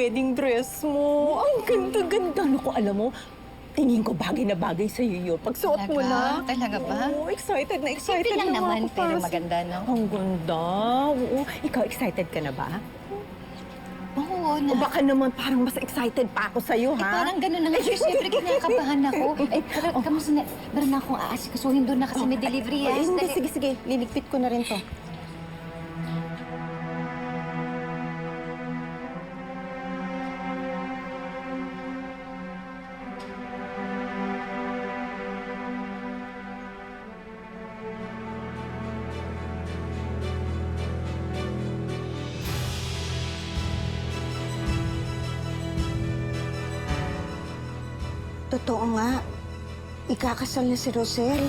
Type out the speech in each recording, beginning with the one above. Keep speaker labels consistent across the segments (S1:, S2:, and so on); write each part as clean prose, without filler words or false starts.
S1: wedding dress mo. Ang ganda-ganda. Naku, alam mo, tingin ko bagay na bagay sa'yo yun. Pagsuot mo na.
S2: Talaga ba?
S1: Oo, excited na excited
S2: Simple lang
S1: na
S2: naman,
S1: ako
S2: pero
S1: para sa-
S2: maganda, no?
S1: Ang ganda. Oo. Ikaw, excited ka na ba?
S2: Oo
S1: O
S2: na.
S1: baka naman parang mas excited pa ako sa'yo, ha?
S2: Parang gano'n na nga. Siyempre, kinakabahan ako. Pero kamusta na? Meron na akong aasikasuhin doon na kasi may delivery,
S1: Ay, hindi,
S2: Dali.
S1: sige. Liligpit ko na rin to.
S3: Totoo nga. Ikakasal na si Rosel.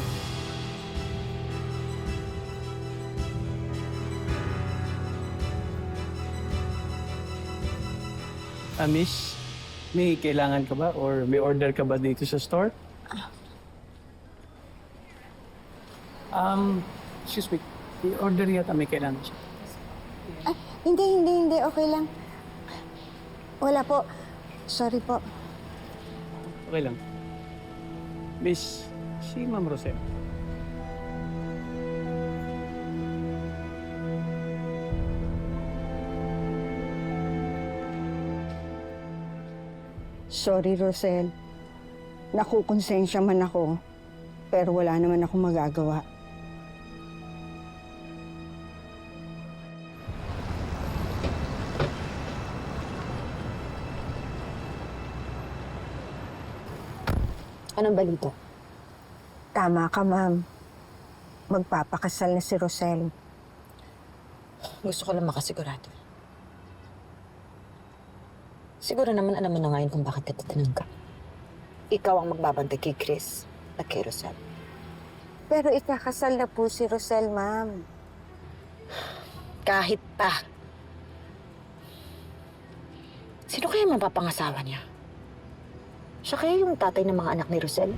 S4: Miss, may kailangan ka ba or may order ka ba dito sa store? Excuse me. May order yata may kailangan siya.
S3: Ay, hindi. Okay lang. Wala po. Sorry po.
S4: Okay lang. Miss, si Ma'am Rosel.
S3: Sorry, Rosel. Nakukonsensya man ako, pero wala naman ako magagawa.
S1: Anong balita?
S3: Tama ka, ma'am. Magpapakasal na si Rosel.
S1: Gusto ko lang makasigurado. Siguro naman alam mo na ngayon kung bakit ka tatanong ka. Ikaw ang magbabantay kay Chris at kay Rosel.
S3: Pero ikakasal na po si Rosel, ma'am.
S1: Kahit pa. Sino kaya mapapangasawa niya? Siya kaya yung tatay ng mga anak ni Rosel?